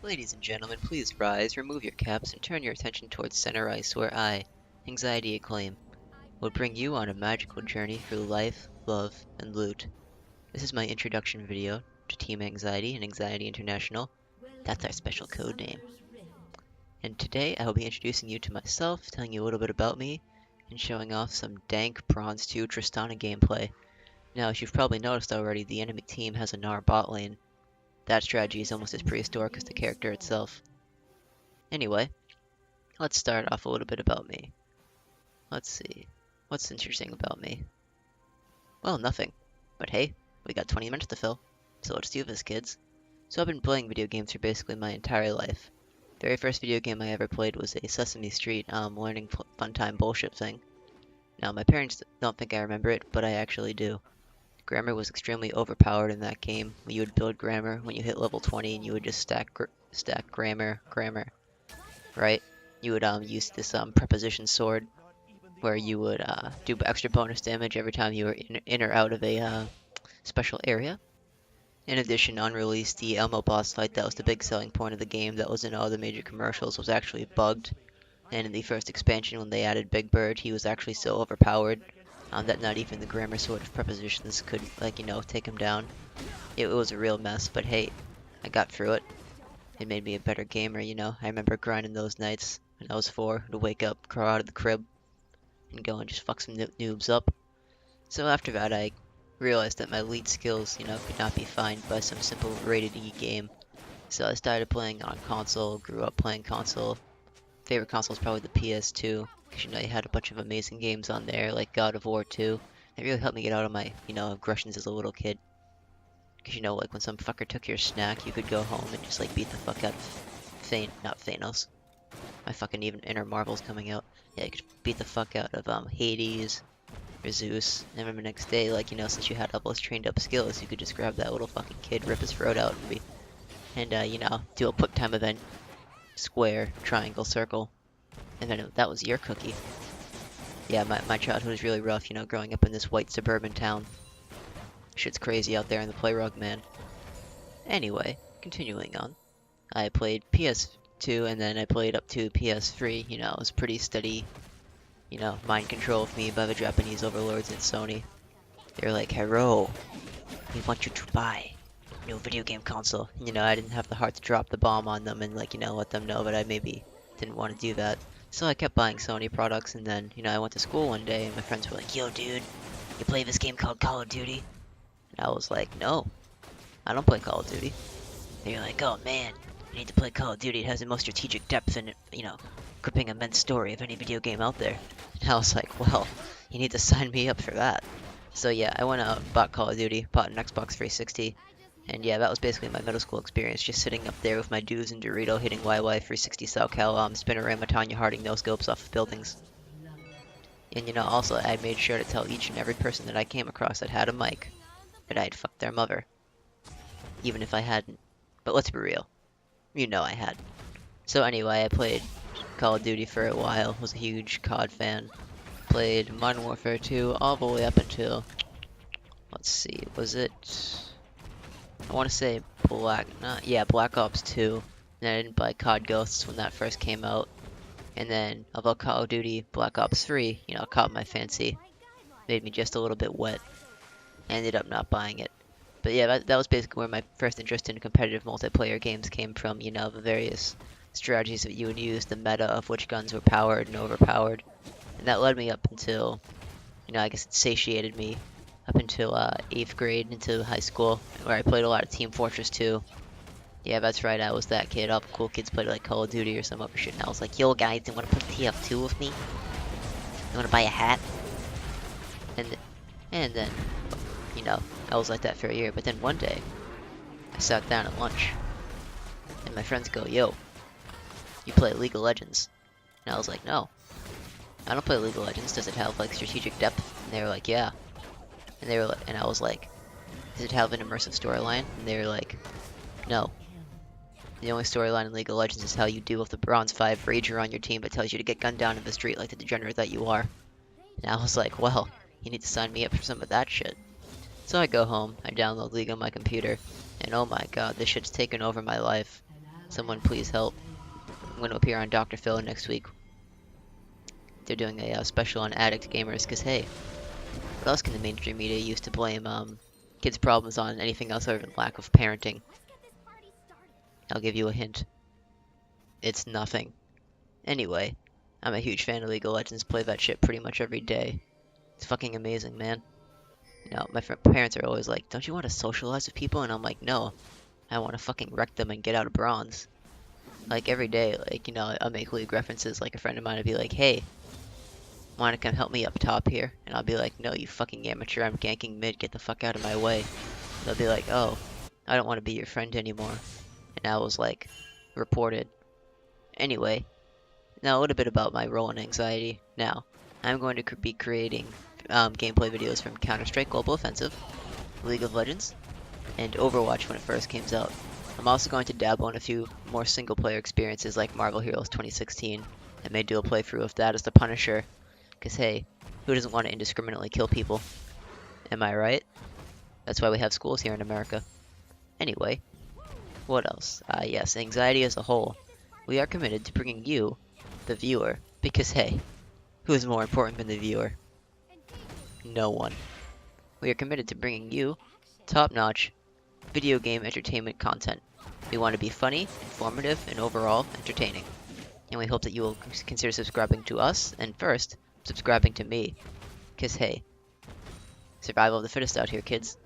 Ladies and gentlemen, please rise, remove your caps, and turn your attention towards center ice, where I, Anxiety Acclaim, will bring you on a magical journey through life, love, and loot. This is my introduction video to Team Anxiety and Anxiety International. That's our special code name. And today I will be introducing you to myself, telling you a little bit about me, and showing off some dank Bronze 2 Tristana gameplay. Now, as you've probably noticed already, the enemy team has a Gnar bot lane. That strategy is almost as prehistoric as the character itself. Anyway, let's start off a little bit about me. Let's see. What's interesting about me? Well, nothing. But hey, we got 20 minutes to fill. So let's do this, kids. So I've been playing video games for basically my entire life. The very first video game I ever played was a Sesame Street learning fun time bullshit thing. Now, my parents don't think I remember it, but I actually do. Grammar was extremely overpowered in that game. You would build grammar when you hit level 20 and you would just stack grammar, right? You would use this preposition sword where you would do extra bonus damage every time you were in or out of a special area. In addition, unreleased, the Elmo boss fight that was the big selling point of the game that was in all the major commercials was actually bugged. And in the first expansion, when they added Big Bird, he was actually so overpowered that not even the grammar sword of prepositions could, take him down. It was a real mess, but hey, I got through it. It made me a better gamer, I remember grinding those nights when I was 4 to wake up, crawl out of the crib, and go and just fuck some noobs up. So after that, I realized that my elite skills, could not be fined by some simple rated E game. So I started playing on console, grew up playing console. Favorite console is probably the PS2, because you had a bunch of amazing games on there, like God of War 2. It really helped me get out of my, aggressions as a little kid. Because like when some fucker took your snack, you could go home and just beat the fuck out of not Thanos. My fucking even inner Marvel's coming out. Yeah, you could beat the fuck out of Hades or Zeus. And then the next day, since you had all those trained up skills, you could just grab that little fucking kid, rip his throat out, and do a quick time event. Square, triangle, circle, and then that was your cookie. Yeah, my childhood was really rough, growing up in this white suburban town. Shit's crazy out there in the Playrug, man. Anyway, continuing on. I played PS2 and then I played up to PS3, it was pretty steady, mind control of me by the Japanese overlords at Sony. They're like, "Hello, we want you to buy new video game console." I didn't have the heart to drop the bomb on them and let them know that I maybe didn't want to do that. So I kept buying Sony products, and then I went to school one day and my friends were like, "Yo dude, you play this game called Call of Duty?" And I was like, "No, I don't play Call of Duty." They were like, "Oh man, you need to play Call of Duty. It has the most strategic depth and gripping immense story of any video game out there." And I was like, "Well, you need to sign me up for that." So yeah, I went out and bought Call of Duty, bought an Xbox 360. And yeah, that was basically my middle school experience, just sitting up there with my Doos and Dorito hitting YY 360 SoCal, Spinorama Tanya Harding no scopes off of buildings. And also I made sure to tell each and every person that I came across that had a mic that I'd fucked their mother. Even if I hadn't. But let's be real. I had. So anyway, I played Call of Duty for a while, was a huge COD fan. Played Modern Warfare 2 all the way up until, let's see, was it... I want to say Black Ops 2. Then I didn't buy COD Ghosts when that first came out. And then, although Call of Duty Black Ops 3, caught my fancy. Made me just a little bit wet. I ended up not buying it. But yeah, that was basically where my first interest in competitive multiplayer games came from. The various strategies that you would use, the meta of which guns were powered and overpowered. And that led me up until, I guess it satiated me up until 8th grade into high school, where I played a lot of Team Fortress 2. Yeah, that's right, I was that kid. All the cool kids played like Call of Duty or some other shit, and I was like, "Yo guys, you wanna play TF2 with me? You wanna buy a hat?" And then, I was like that for a year, but then one day, I sat down at lunch, and my friends go, "Yo, you play League of Legends?" And I was like, "No, I don't play League of Legends. Does it have strategic depth?" And they were like, "Yeah." And I was like, "Does it have an immersive storyline?" And they were like, "No. The only storyline in League of Legends is how you deal with the Bronze 5 Rager on your team that tells you to get gunned down in the street like the degenerate that you are." And I was like, "Well, you need to sign me up for some of that shit." So I go home, I download League on my computer, and oh my god, this shit's taken over my life. Someone please help. I'm going to appear on Dr. Phil next week. They're doing a special on addict gamers, because hey, what else can the mainstream media use to blame kids' problems on anything else other than lack of parenting? I'll give you a hint. It's nothing. Anyway, I'm a huge fan of League of Legends, play that shit pretty much every day. It's fucking amazing, man. You know, my parents are always like, don't you want to socialize with people? And I'm like, no, I want to fucking wreck them and get out of bronze. Like, every day, like, you know, I'll make League references, like, a friend of mine would be like, hey, wanna come help me up top here? And I'll be like, no, you fucking amateur, I'm ganking mid, get the fuck out of my way. They'll be like, oh, I don't want to be your friend anymore. And I was like, reported. Anyway, now a little bit about my role in anxiety. Now, I'm going to be creating gameplay videos from Counter-Strike Global Offensive, League of Legends, and Overwatch when it first came out. I'm also going to dabble in a few more single-player experiences like Marvel Heroes 2016, and may do a playthrough of that as the Punisher. Because hey, who doesn't want to indiscriminately kill people? Am I right? That's why we have schools here in America. Anyway, what else? Yes, anxiety as a whole. We are committed to bringing you, the viewer, because hey, who is more important than the viewer? No one. We are committed to bringing you top-notch video game entertainment content. We want to be funny, informative, and overall entertaining. And we hope that you will consider subscribing to us, and first, subscribing to me. Cause hey, survival of the fittest out here, kids.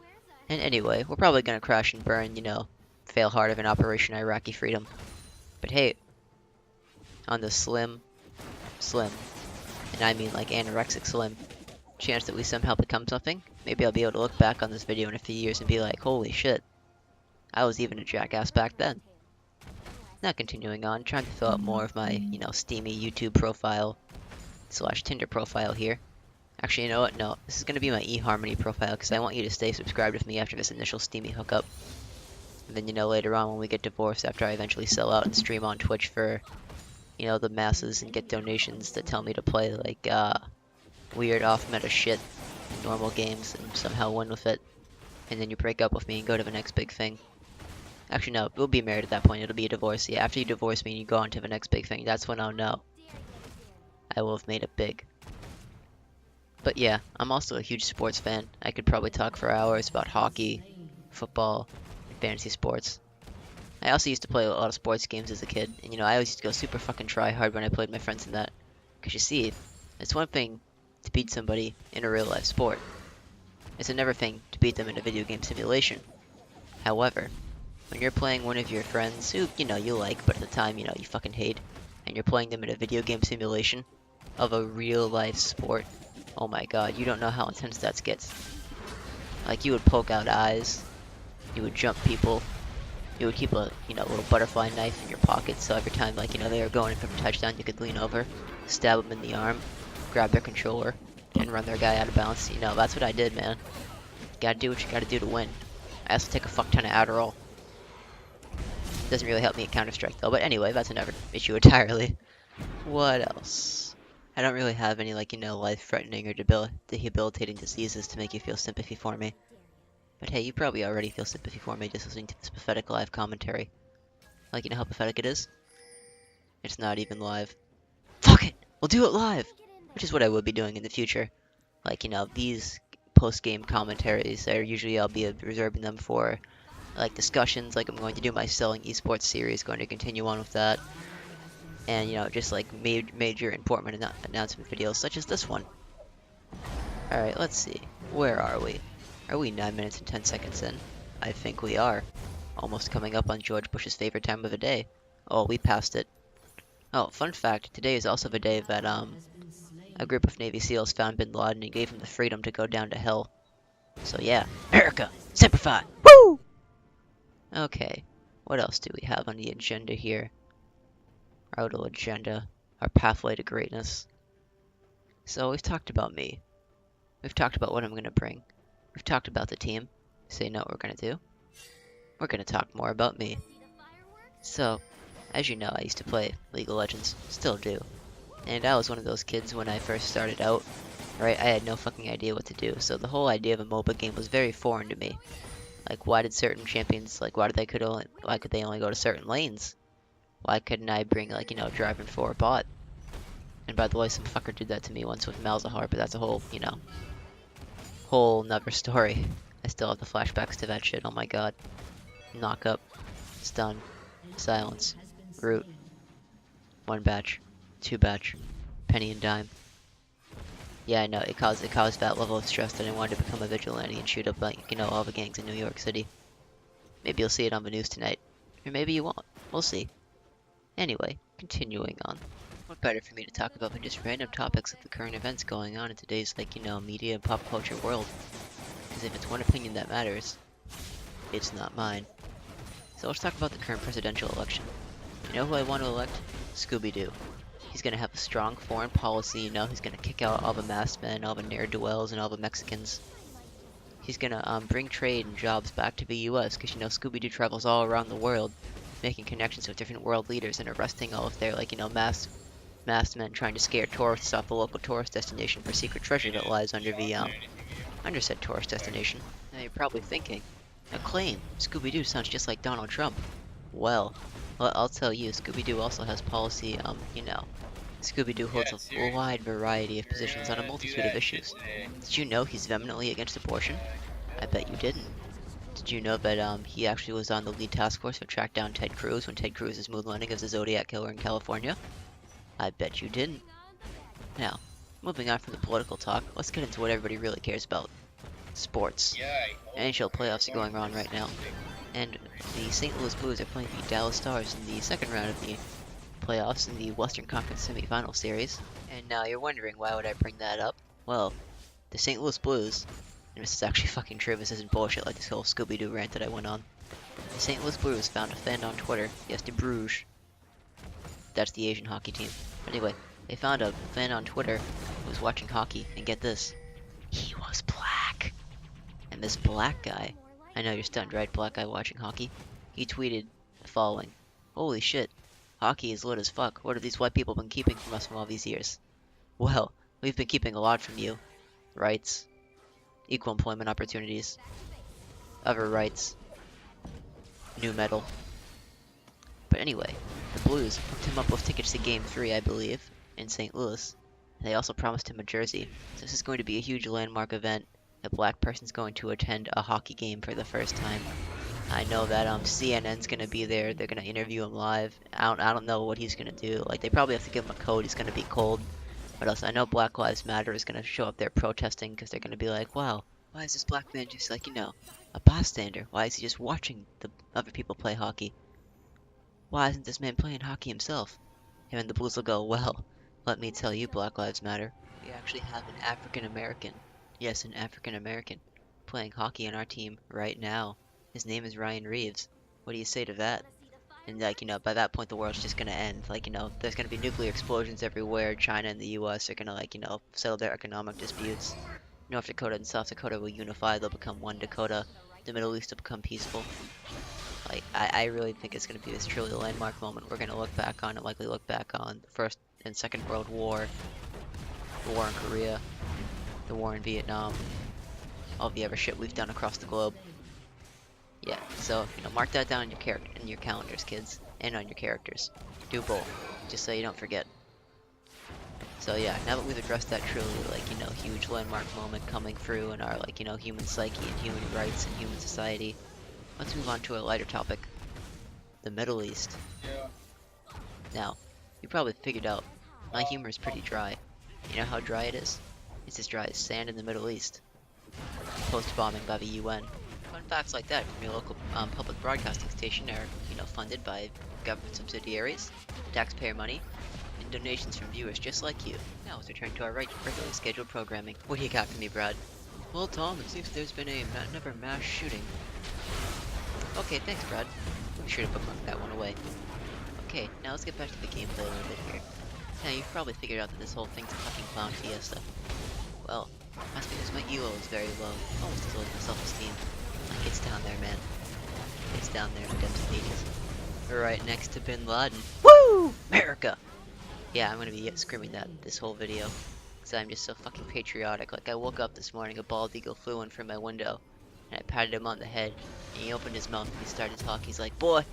And anyway, we're probably gonna crash and burn, you know, fail hard of an Operation Iraqi Freedom. But hey, on the slim, and I mean like anorexic slim, chance that we somehow become something, maybe I'll be able to look back on this video in a few years and be like, holy shit, I was even a jackass back then. Now continuing on, trying to fill out more of my, you know, steamy YouTube profile / Tinder profile here. Actually, you know what? No, this is going to be my eHarmony profile because I want you to stay subscribed with me after this initial steamy hookup. And then, you know, later on when we get divorced, after I eventually sell out and stream on Twitch for, you know, the masses and get donations that tell me to play, like, weird off-meta shit in normal games and somehow win with it. And then you break up with me and go to the next big thing. Actually, no, we'll be married at that point. It'll be a divorce. Yeah, after you divorce me and you go on to the next big thing, that's when I'll know. I will have made it big. But yeah, I'm also a huge sports fan. I could probably talk for hours about hockey, football, and fantasy sports. I also used to play a lot of sports games as a kid, and you know, I always used to go super fucking try hard when I played my friends in that. Cause you see, it's one thing to beat somebody in a real life sport. It's another thing to beat them in a video game simulation. However, when you're playing one of your friends who, you know, you like, but at the time, you know, you fucking hate, and you're playing them in a video game simulation of a real life sport, oh my god, you don't know how intense that gets. Like, you would poke out eyes, you would jump people, you would keep a, you know, little butterfly knife in your pocket, so every time, like, you know, they were going in for a touchdown, you could lean over, stab them in the arm, grab their controller, and run their guy out of bounds. You know, that's what I did, man. You gotta do what you gotta do to win. I also take a fuck ton of Adderall. Doesn't really help me at Counter-Strike, though, but anyway, that's another issue entirely. What else? I don't really have any, like, you know, life-threatening or debilitating diseases to make you feel sympathy for me. But hey, you probably already feel sympathy for me just listening to this pathetic live commentary. Like, you know how pathetic it is? It's not even live. Fuck it! We'll do it live! Which is what I will be doing in the future. Like, you know, these post-game commentaries are usually I'll be reserving them for, like, discussions. Like, I'm going to do my Selling Esports series, going to continue on with that. And, you know, just like major important announcement videos such as this one. Alright, let's see. Where are we? Are we 9 minutes and 10 seconds in? I think we are. Almost coming up on George Bush's favorite time of the day. Oh, we passed it. Oh, fun fact, today is also the day that, a group of Navy SEALs found Bin Laden and gave him the freedom to go down to hell. So yeah, America, Semper Fi! Woo! Okay, what else do we have on the agenda here? Our little agenda, our pathway to greatness. So we've talked about me. We've talked about what I'm gonna bring. We've talked about the team. So you know what we're gonna do? We're gonna talk more about me. So, as you know, I used to play League of Legends, still do. And I was one of those kids when I first started out, right? I had no fucking idea what to do. So the whole idea of a MOBA game was very foreign to me. Like, why did certain champions, like, why could they only go to certain lanes? Why couldn't I bring, like, driving for a bot? And by the way, some fucker did that to me once with Malzahar, but that's a whole, whole nother story. I still have the flashbacks to that shit, oh my god. Knock up, stun, silence, root, 1 batch, 2 batch, penny and dime. Yeah, I know, it caused that level of stress that I wanted to become a vigilante and shoot up, like, all the gangs in New York City. Maybe you'll see it on the news tonight. Or maybe you won't. We'll see. Anyway, continuing on. What better for me to talk about than just random topics of the current events going on in today's, media and pop culture world. Because if it's one opinion that matters, it's not mine. So let's talk about the current presidential election. You know who I want to elect? Scooby-Doo. He's gonna have a strong foreign policy, he's gonna kick out all the masked men, all the ne'er-do-wells, and all the Mexicans. He's gonna bring trade and jobs back to the US, because Scooby-Doo travels all around the world, making connections with different world leaders and arresting all of their, masked men trying to scare tourists off the local tourist destination for secret treasure that lies under under said tourist destination. Now you're probably thinking, Acclaim, Scooby-Doo sounds just like Donald Trump. Well, I'll tell you, Scooby-Doo also has policy, Scooby-Doo holds a wide variety of positions on a multitude of issues. Did you know he's vehemently against abortion? I bet you didn't. Did you know that he actually was on the lead task force to track down Ted Cruz when Ted Cruz's moon landing as a Zodiac killer in California? I bet you didn't. Now, moving on from the political talk, let's get into what everybody really cares about. Sports. NHL playoffs are going on right now, and the St. Louis Blues are playing the Dallas Stars in the second round of the playoffs in the Western Conference semifinal series. And now you're wondering, why would I bring that up? Well, the St. Louis Blues, and this is actually fucking true, this isn't bullshit like this whole Scooby-Doo rant that I went on. The St. Louis Blues found a fan on Twitter, yes, de Bruges. That's the Asian hockey team. Anyway, they found a fan on Twitter who was watching hockey, and get this, he was black. And this black guy, I know you're stunned, right? Black guy watching hockey. He tweeted the following: "Holy shit, hockey is lit as fuck. What have these white people been keeping from us from all these years?" Well, we've been keeping a lot from you. Rights, equal employment opportunities, other rights, new metal. But anyway, the Blues hooked him up with tickets to Game 3, I believe, in St. Louis. And they also promised him a jersey. So this is going to be a huge landmark event. A black person's going to attend a hockey game for the first time. I know that CNN's gonna be there. They're gonna interview him live. I don't know what he's gonna do. Like, they probably have to give him a code. He's gonna be cold. But also, I know Black Lives Matter is gonna show up there protesting, because they're gonna be like, wow, why is this black man just like, a bystander? Why is he just watching the other people play hockey? Why isn't this man playing hockey himself? And then the Blues will go, well, let me tell you, Black Lives Matter, we actually have an African American, yes, an African American, playing hockey on our team right now. His name is Ryan Reeves. What do you say to that? And by that point the world's just gonna end. There's gonna be nuclear explosions everywhere. China and the US are gonna settle their economic disputes. North Dakota and South Dakota will unify, they'll become one Dakota. The Middle East will become peaceful. I really think it's gonna be this truly landmark moment. We're gonna look back on it, likely look back on the First and Second World War, the war in Korea, the war in Vietnam, all the other shit we've done across the globe. Yeah, so, mark that down in your calendars, kids, and on your characters. Do both, just so you don't forget. So yeah, now that we've addressed that truly, huge landmark moment coming through in our, human psyche and human rights and human society, let's move on to a lighter topic. The Middle East. Yeah. Now, you probably figured out, my humor is pretty dry. You know how dry it is? It's as dry as sand in the Middle East. Post-bombing by the UN. Fun facts like that from your local public broadcasting station are, funded by government subsidiaries, taxpayer money, and donations from viewers just like you. Now let's return to our regularly scheduled programming. What do you got for me, Brad? Well, Tom, it seems there's been another mass shooting. Okay, thanks, Brad. Be sure to bookmark that one away. Okay, now let's get back to the gameplay a little bit here. Now, you've probably figured out that this whole thing's a fucking clown fiesta. Well, that's because my ego is very low, almost as low as my self-esteem. It's down there, man. It's down there in the depths of Hades. Right next to Bin Laden. Woo! America! Yeah, I'm gonna be screaming that this whole video. Because I'm just so fucking patriotic. Like, I woke up this morning, a bald eagle flew in from my window. And I patted him on the head. And he opened his mouth and he started talking. He's like, boy,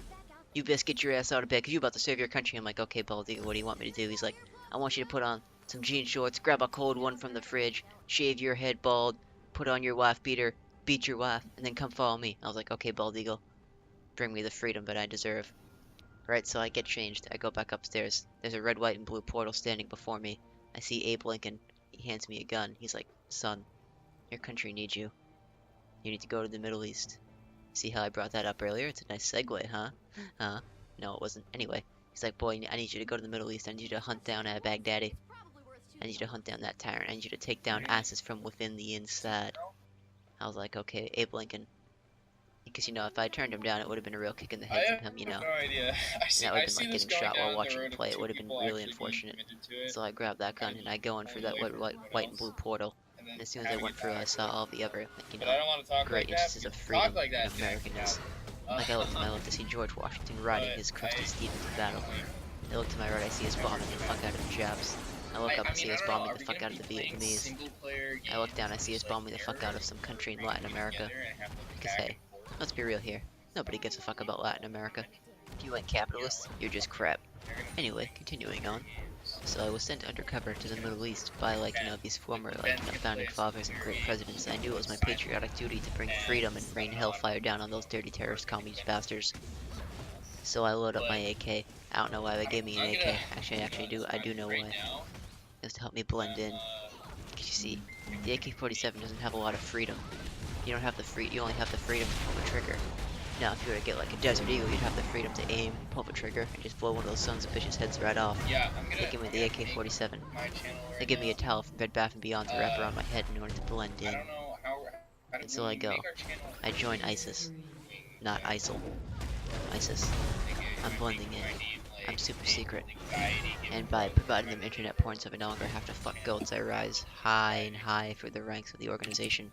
You best get your ass out of bed because you about to serve your country. I'm like, okay, Bald Eagle, what do you want me to do? He's like, I want you to put on some jean shorts, grab a cold one from the fridge, shave your head bald, put on your wife beater, beat your wife, and then come follow me. I was like, okay, Bald Eagle, bring me the freedom that I deserve. Right, so I get changed. I go back upstairs. There's a red, white, and blue portal standing before me. I see Abe Lincoln. He hands me a gun. He's like, son, your country needs you. You need to go to the Middle East. See how I brought that up earlier? It's a nice segue, huh? Huh? No, it wasn't. Anyway, he's like, boy, I need you to go to the Middle East. I need you to hunt down Baghdadi. I need you to hunt down that tyrant. I need you to take down asses from within the inside. I was like, okay, Abe Lincoln. Because, you know, if I turned him down, it would have been a real kick in the head from him, you know. No idea. And that would have been like getting shot while watching him play. It would have been really unfortunate. So I grabbed that gun and I go in through that white and blue portal. And as soon as I went through, I saw all the other, like, you know, great instances of freedom and Americanness. Like I looked to my left to see George Washington riding his crusty steed into battle. I look to my right, I see us bombing the fuck out of the Japs. I look up and see us bombing the fuck out of the Vietnamese. I look down, I see us bombing the fuck out of some country in Latin America. Because hey, let's be real here. Nobody gives a fuck about Latin America. If you ain't capitalist, you're just crap. Anyway, continuing on. So I was sent undercover to the Middle East by, like, you know, these former, like, you know, founding fathers and great presidents. I knew it was my patriotic duty to bring freedom and rain hellfire down on those dirty terrorist communist bastards. So I load up my AK. I don't know why they gave me an AK. Actually, I do know why. It was to help me blend in. Because you see, the AK-47 doesn't have a lot of freedom. You only have the freedom to pull the trigger. Now, if you were to get like a Desert Eagle, you'd have the freedom to aim, pull the trigger, and just blow one of those sons of bitches' heads right off. They give me the AK-47. They give me a towel from Bed Bath & Beyond to wrap around my head in order to blend in. And so I go. I join ISIS. Not ISIL. ISIS. I'm blending in. I'm super secret. And by providing them internet porn so I no longer have to fuck goats, I rise high and high through the ranks of the organization.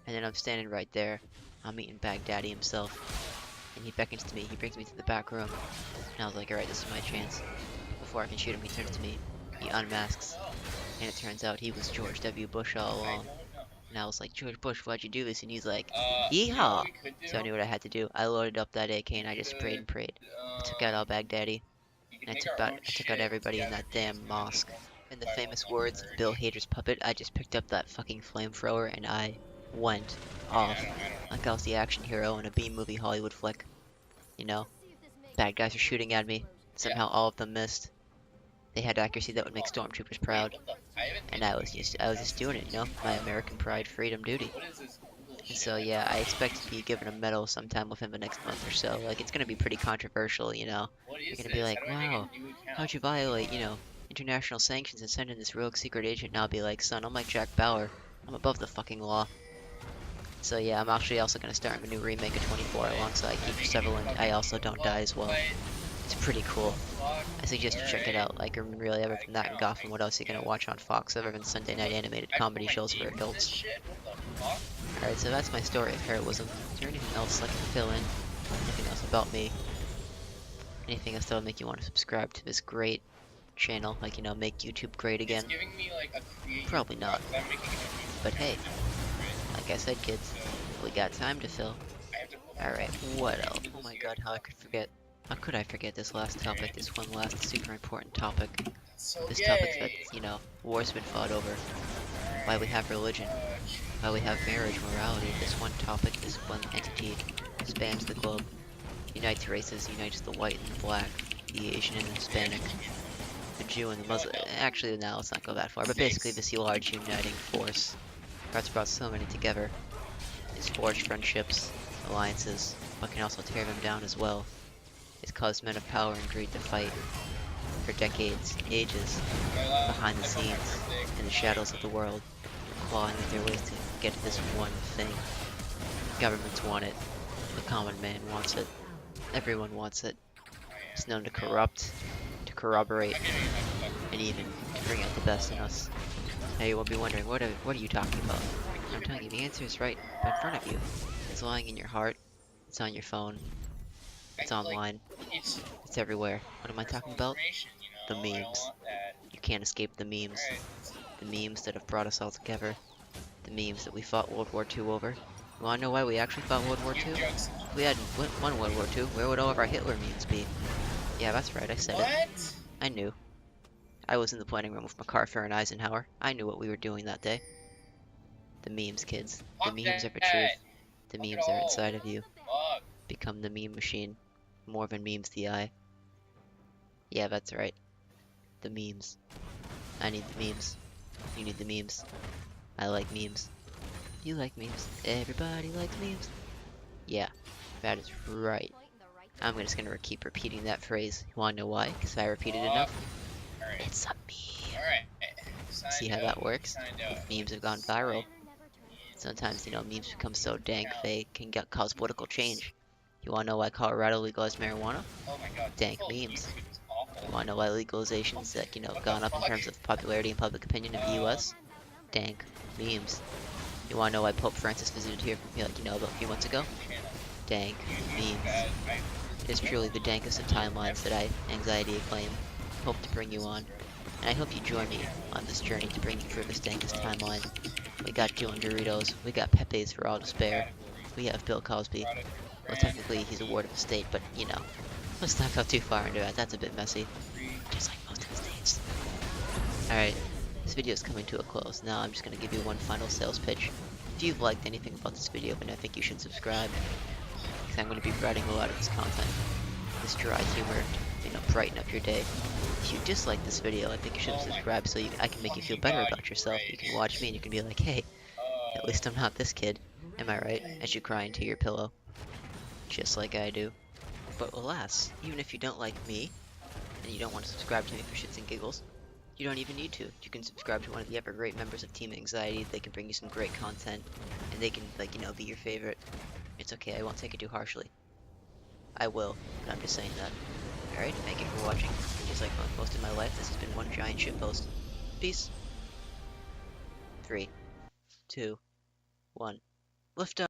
And then I'm standing right there. I'm meeting Baghdadi himself. And he beckons to me. He brings me to the back room. And I was like, alright, this is my chance. Before I can shoot him, he turns to me. He unmasks. And it turns out he was George W. Bush all along. And I was like, George Bush, why'd you do this? And he's like, yeehaw! So I knew what I had to do. I loaded up that AK and I just sprayed and prayed. I took out al-Baghdadi. And I took out everybody in that damn mosque. In the famous words of Bill Hader's puppet, I just picked up that fucking flamethrower and I went off like I was the action hero in a B-movie Hollywood flick. You know, bad guys are shooting at me. Somehow all of them missed. They had accuracy that would make stormtroopers proud. And I was just doing it, you know, my American pride, freedom, duty. And so yeah, I expect to be given a medal sometime within the next month or so. Like, it's gonna be pretty controversial, you know. You're gonna be like, wow, how'd you violate, you know, international sanctions and send in this rogue secret agent? And I'll be like, son, I'm like Jack Bauer. I'm above the fucking law. So yeah, I'm actually also going to start a new remake of 24 alongside Kiefer Sutherland. I also Don't Die as well. It's pretty cool. I suggest you check it out. Like, really, other than that and Gotham, what else are you going to watch on Fox other than Sunday night animated comedy shows for adults? Alright, so that's my story of heroism. Is there anything else I can fill in? Anything else about me? Anything else that will make you want to subscribe to this great channel? Like, you know, make YouTube great again? Probably not. But hey. Like I said, kids, we got time to fill. Alright, what else? Oh my god, how could I forget this last topic, this one last super important topic. This topic that, you know, war's been fought over. Why we have religion. Why we have marriage, morality. This one topic, this one entity, spans the globe. Unites races, unites the white and the black, the Asian and the Hispanic, the Jew and the Muslim. Actually, now let's not go that far, but basically this large uniting force that's brought so many together. It's forged friendships, alliances, but can also tear them down as well. It's caused men of power and greed to fight for decades, ages, behind the scenes, in the shadows of the world, clawing at their ways to get to this one thing. Governments want it, the common man wants it, everyone wants it. It's known to corrupt, to corroborate, and even to bring out the best in us. Now you will be wondering, what are you talking about? I'm telling you, the answer is right in front of you. It's lying in your heart. It's on your phone. It's online. It's everywhere. What am I talking about? The memes. You can't escape the memes. The memes that have brought us all together. The memes that we fought World War II over. You wanna know why we actually fought World War II? If we hadn't won World War II, where would all of our Hitler memes be? Yeah, that's right, I said it. What? I knew. I was in the planning room with MacArthur and Eisenhower. I knew what we were doing that day. The memes, kids. The Fuck memes are for that. truth. The Fuck it memes are all. inside of you. Fuck. Become the meme machine. More than memes the eye. Yeah, that's right. The memes. I need the memes. You need the memes. I like memes. You like memes. Everybody likes memes. Yeah, that is right. I'm just gonna keep repeating that phrase. You wanna know why? Because I repeated enough. Alright. It's a meme. Alright. See how that works? Memes have gone viral. Sometimes, memes become so dank they can cause political change. You wanna know why Colorado legalized marijuana? Oh my god. Dank memes. You wanna know why legalization's gone up in terms of popularity and public opinion in the US? Dank memes. You wanna know why Pope Francis visited here about a few months ago? Dank memes. It is truly the dankest of timelines that I, Anxiety Acclaim, hope to bring you on. And I hope you join me on this journey to bring you through this dankest timeline. We got Joe and Doritos, we got Pepe's for all to spare, we have Bill Cosby. Well, technically he's a ward of the state, but let's not go too far into that, that's a bit messy. Just like most of the states. Alright, this video is coming to a close. Now I'm just going to give you one final sales pitch. If you've liked anything about this video, then I think you should subscribe. Because I'm going to be writing a lot of this content. This dry humor to, brighten up your day. If you dislike this video, I think you should subscribe so I can make you feel better about yourself. You can watch me and you can be like, hey, at least I'm not this kid. Am I right? As you cry into your pillow. Just like I do. But alas, even if you don't like me, and you don't want to subscribe to me for shits and giggles, you don't even need to. You can subscribe to one of the ever great members of Team Anxiety. They can bring you some great content, and they can, be your favorite. It's okay, I won't take it too harshly. I will, but I'm just saying that. Alright, thank you for watching. Just like most of my life, this has been one giant shitpost. Peace. 3, 2, 1. Lift up.